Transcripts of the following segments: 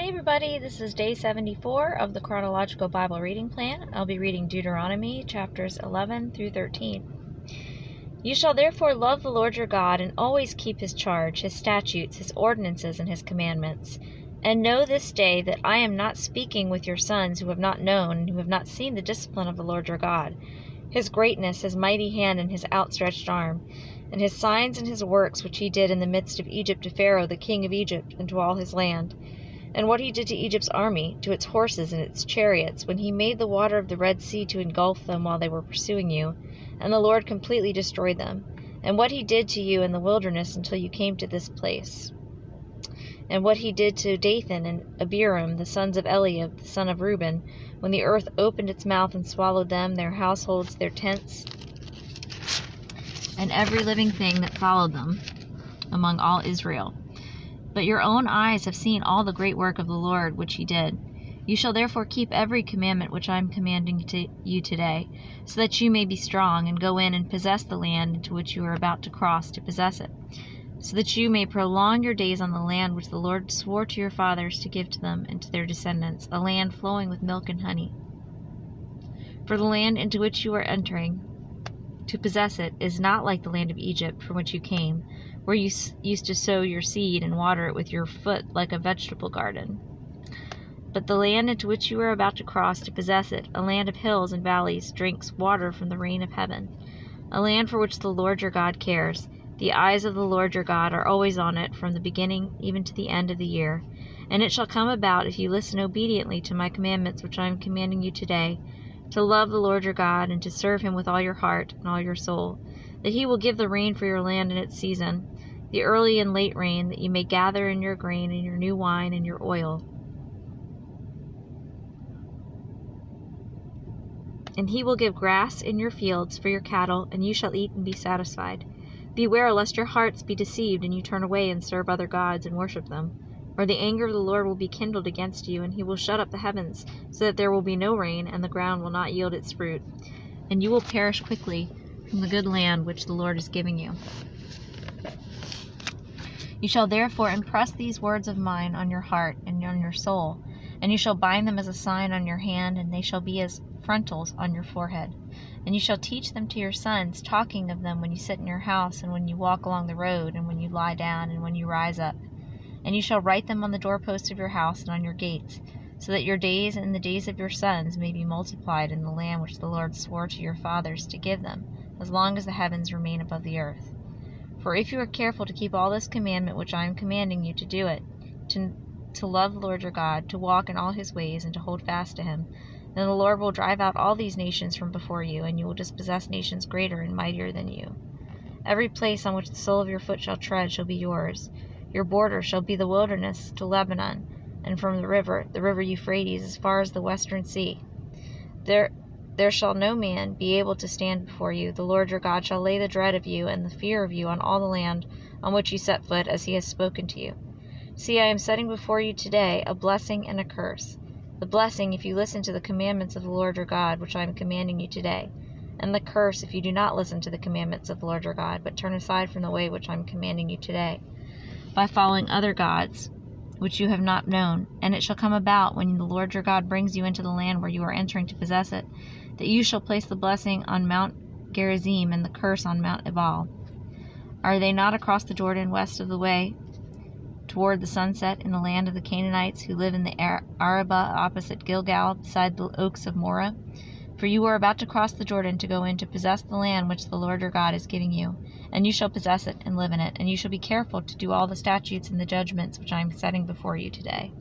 Hey everybody, this is day 74 of the Chronological Bible Reading Plan. I'll be reading Deuteronomy chapters 11 through 13. You shall therefore love the Lord your God and always keep his charge, his statutes, his ordinances, and his commandments. And know this day that I am not speaking with your sons who have not known and who have not seen the discipline of the Lord your God, his greatness, his mighty hand, and his outstretched arm, and his signs and his works which he did in the midst of Egypt to Pharaoh the king of Egypt and to all his land. And what he did to Egypt's army, to its horses and its chariots, when he made the water of the Red Sea to engulf them while they were pursuing you, and the Lord completely destroyed them, and what he did to you in the wilderness until you came to this place, and what he did to Dathan and Abiram, the sons of Eliab, the son of Reuben, when the earth opened its mouth and swallowed them, their households, their tents, and every living thing that followed them among all Israel. But your own eyes have seen all the great work of the Lord which he did. You shall therefore keep every commandment which I am commanding to you today, so that you may be strong, and go in and possess the land into which you are about to cross to possess it, so that you may prolong your days on the land which the Lord swore to your fathers to give to them and to their descendants, a land flowing with milk and honey. For the land into which you are entering to possess it is not like the land of Egypt from which you came, where you used to sow your seed and water it with your foot like a vegetable garden. But the land into which you are about to cross to possess it, a land of hills and valleys, drinks water from the rain of heaven, a land for which the Lord your God cares. The eyes of the Lord your God are always on it from the beginning even to the end of the year. And it shall come about, if you listen obediently to my commandments which I am commanding you today, to love the Lord your God and to serve him with all your heart and all your soul, that he will give the rain for your land in its season, the early and late rain, that you may gather in your grain and your new wine and your oil. And he will give grass in your fields for your cattle, and you shall eat and be satisfied. Beware lest your hearts be deceived, and you turn away and serve other gods and worship them. Or the anger of the Lord will be kindled against you, and he will shut up the heavens, so that there will be no rain, and the ground will not yield its fruit. And you will perish quickly from the good land which the Lord is giving you. You shall therefore impress these words of mine on your heart and on your soul, and you shall bind them as a sign on your hand, and they shall be as frontals on your forehead. And you shall teach them to your sons, talking of them when you sit in your house, and when you walk along the road, and when you lie down, and when you rise up. And you shall write them on the doorposts of your house and on your gates, so that your days and the days of your sons may be multiplied in the land which the Lord swore to your fathers to give them, as long as the heavens remain above the earth. For if you are careful to keep all this commandment which I am commanding you to do it, to love the Lord your God, to walk in all his ways, and to hold fast to him, then the Lord will drive out all these nations from before you, and you will dispossess nations greater and mightier than you. Every place on which the sole of your foot shall tread shall be yours. Your border shall be the wilderness to Lebanon, and from the river Euphrates, as far as the western sea. There shall no man be able to stand before you. The Lord your God shall lay the dread of you and the fear of you on all the land on which you set foot, as he has spoken to you. See, I am setting before you today a blessing and a curse. The blessing, if you listen to the commandments of the Lord your God, which I am commanding you today, and the curse, if you do not listen to the commandments of the Lord your God, but turn aside from the way which I am commanding you today, by following other gods, which you have not known. And it shall come about, when the Lord your God brings you into the land where you are entering to possess it, that you shall place the blessing on Mount Gerizim and the curse on Mount Ebal. Are they not across the Jordan west of the way, toward the sunset, in the land of the Canaanites who live in the Arabah opposite Gilgal, beside the oaks of Moreh? For you are about to cross the Jordan to go in to possess the land which the Lord your God is giving you, and you shall possess it and live in it, and you shall be careful to do all the statutes and the judgments which I am setting before you today.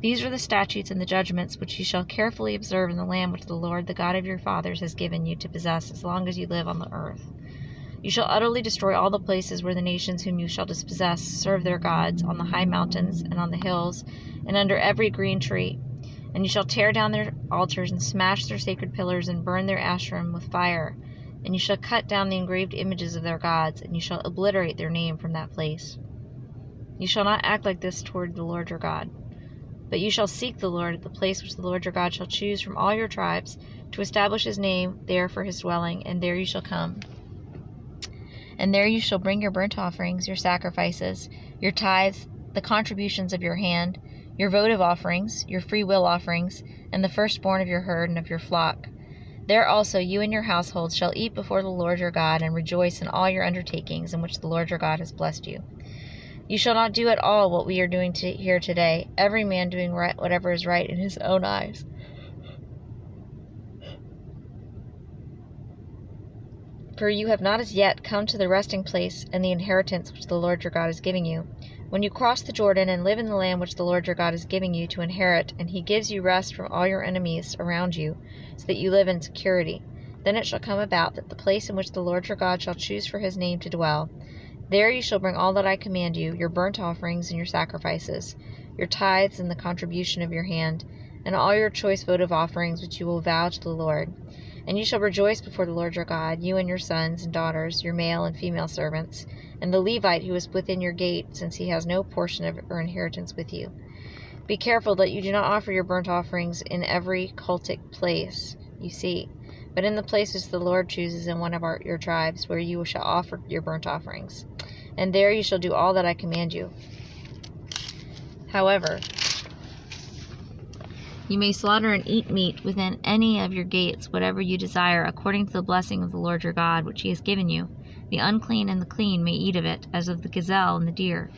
These are the statutes and the judgments which you shall carefully observe in the land which the Lord, the God of your fathers, has given you to possess as long as you live on the earth. You shall utterly destroy all the places where the nations whom you shall dispossess serve their gods, on the high mountains and on the hills, and under every green tree. And you shall tear down their altars and smash their sacred pillars and burn their Asherim with fire. And you shall cut down the engraved images of their gods, and you shall obliterate their name from that place. You shall not act like this toward the Lord your God. But you shall seek the Lord at the place which the Lord your God shall choose from all your tribes, to establish his name there for his dwelling, and there you shall come. And there you shall bring your burnt offerings, your sacrifices, your tithes, the contributions of your hand, your votive offerings, your free will offerings, and the firstborn of your herd and of your flock. There also you and your households shall eat before the Lord your God, and rejoice in all your undertakings in which the Lord your God has blessed you. You shall not do at all what we are doing here today, every man doing whatever is right in his own eyes. For you have not as yet come to the resting place and the inheritance which the Lord your God is giving you. When you cross the Jordan and live in the land which the Lord your God is giving you to inherit, and he gives you rest from all your enemies around you, so that you live in security, then it shall come about that the place in which the Lord your God shall choose for his name to dwell, there you shall bring all that I command you, your burnt offerings and your sacrifices, your tithes and the contribution of your hand, and all your choice votive offerings which you will vow to the Lord. And you shall rejoice before the Lord your God, you and your sons and daughters, your male and female servants, and the Levite who is within your gate, since he has no portion of or inheritance with you. Be careful that you do not offer your burnt offerings in every cultic place you see, but in the places the Lord chooses in one of your tribes, where you shall offer your burnt offerings. And there you shall do all that I command you. However, you may slaughter and eat meat within any of your gates, whatever you desire, according to the blessing of the Lord your God, which he has given you. The unclean and the clean may eat of it, as of the gazelle and the deer.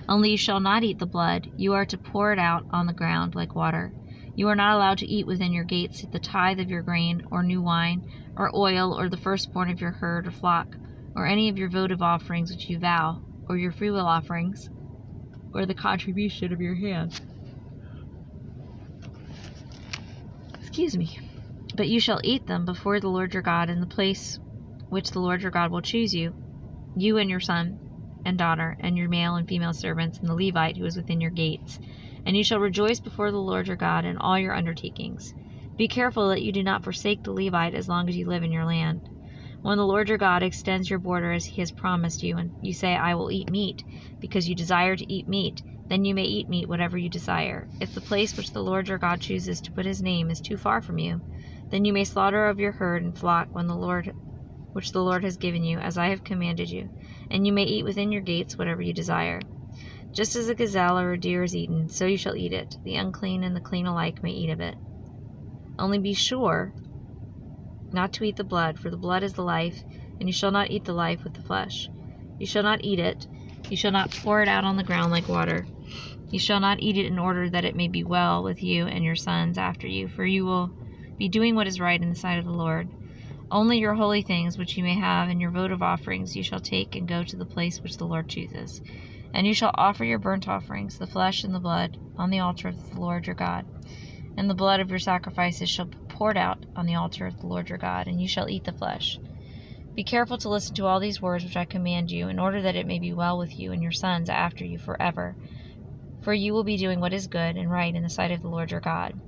Only you shall not eat the blood. You are to pour it out on the ground like water. You are not allowed to eat within your gates the tithe of your grain, or new wine, or oil, or the firstborn of your herd or flock, or any of your votive offerings which you vow, or your freewill offerings, or the contribution of your hand. But you shall eat them before the Lord your God in the place which the Lord your God will choose you, you and your son and daughter, and your male and female servants, and the Levite who is within your gates. And you shall rejoice before the Lord your God in all your undertakings. Be careful that you do not forsake the Levite as long as you live in your land. When the Lord your God extends your border as he has promised you, and you say, I will eat meat, because you desire to eat meat, then you may eat meat whatever you desire. If the place which the Lord your God chooses to put his name is too far from you, then you may slaughter of your herd and flock which the Lord has given you, as I have commanded you, and you may eat within your gates whatever you desire. Just as a gazelle or a deer is eaten, so you shall eat it. The unclean and the clean alike may eat of it. Only be sure not to eat the blood, for the blood is the life, and you shall not eat the life with the flesh. You shall not eat it. You shall not pour it out on the ground like water. You shall not eat it in order that it may be well with you and your sons after you, for you will be doing what is right in the sight of the Lord. Only your holy things which you may have and your votive offerings you shall take and go to the place which the Lord chooses. And you shall offer your burnt offerings, the flesh and the blood, on the altar of the Lord your God. And the blood of your sacrifices shall be poured out on the altar of the Lord your God, and you shall eat the flesh. Be careful to listen to all these words which I command you, in order that it may be well with you and your sons after you forever. For you will be doing what is good and right in the sight of the Lord your God.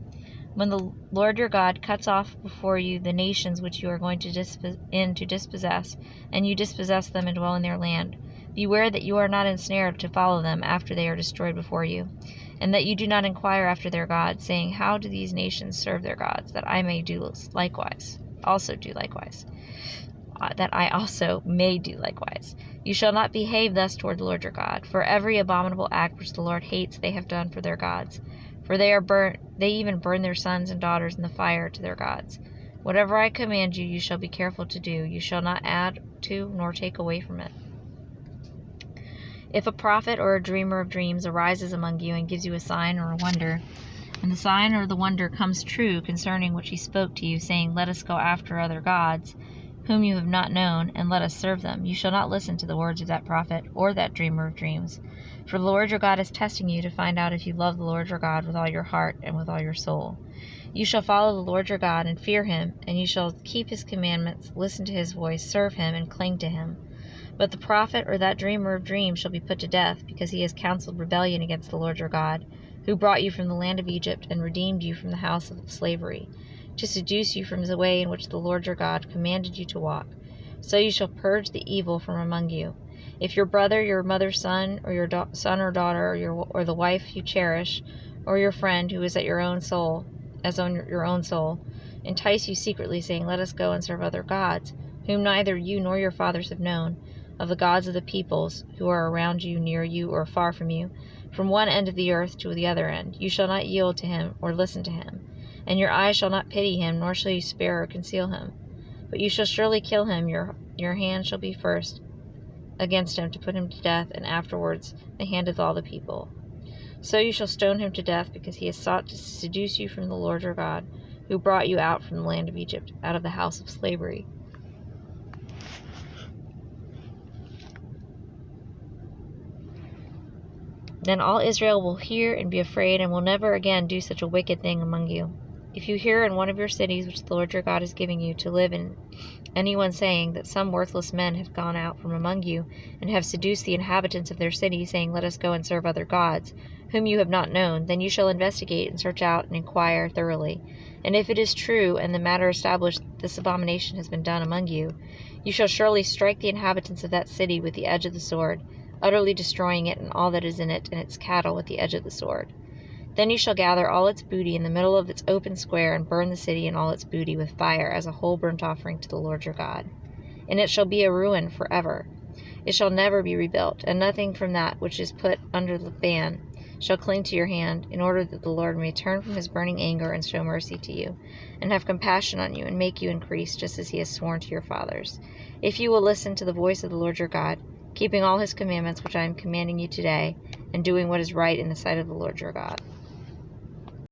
When the Lord your God cuts off before you the nations which you are going to dispossess, and you dispossess them and dwell in their land, beware that you are not ensnared to follow them after they are destroyed before you, and that you do not inquire after their gods, saying, how do these nations serve their gods, that I may do likewise, that I also may do likewise. You shall not behave thus toward the Lord your God, for every abominable act which the Lord hates they have done for their gods. For they even burn their sons and daughters in the fire to their gods. Whatever I command you, you shall be careful to do. You shall not add to nor take away from it. If a prophet or a dreamer of dreams arises among you and gives you a sign or a wonder, and the sign or the wonder comes true concerning which he spoke to you, saying, let us go after other gods, whom you have not known, and let us serve them, you shall not listen to the words of that prophet or that dreamer of dreams. For the Lord your God is testing you to find out if you love the Lord your God with all your heart and with all your soul. You shall follow the Lord your God and fear him, and you shall keep his commandments, listen to his voice, serve him, and cling to him. But the prophet or that dreamer of dreams shall be put to death, because he has counseled rebellion against the Lord your God, who brought you from the land of Egypt and redeemed you from the house of slavery, to seduce you from the way in which the Lord your God commanded you to walk. So you shall purge the evil from among you. If your brother, your mother's son, or your son or daughter, or the wife you cherish, or your friend who is your own soul, entice you secretly, saying, let us go and serve other gods, whom neither you nor your fathers have known, of the gods of the peoples who are around you, near you, or far from you, from one end of the earth to the other end. You shall not yield to him or listen to him, and your eyes shall not pity him, nor shall you spare or conceal him. But you shall surely kill him. Your hand shall be first against him to put him to death, and afterwards the hand of all the people. So you shall stone him to death, because he has sought to seduce you from the Lord your God, who brought you out from the land of Egypt, out of the house of slavery. Then all Israel will hear and be afraid, and will never again do such a wicked thing among you. If you hear in one of your cities which the Lord your God is giving you to live in, anyone saying that some worthless men have gone out from among you, and have seduced the inhabitants of their city, saying, Let us go and serve other gods, whom you have not known, then you shall investigate and search out and inquire thoroughly. And if it is true, and the matter established that this abomination has been done among you, you shall surely strike the inhabitants of that city with the edge of the sword, utterly destroying it and all that is in it, and its cattle with the edge of the sword. Then you shall gather all its booty in the middle of its open square, and burn the city and all its booty with fire as a whole burnt offering to the Lord your God. And it shall be a ruin forever. It shall never be rebuilt, and nothing from that which is put under the ban shall cling to your hand, in order that the Lord may turn from his burning anger and show mercy to you, and have compassion on you, and make you increase, just as he has sworn to your fathers. If you will listen to the voice of the Lord your God, keeping all his commandments which I am commanding you today, and doing what is right in the sight of the Lord your God.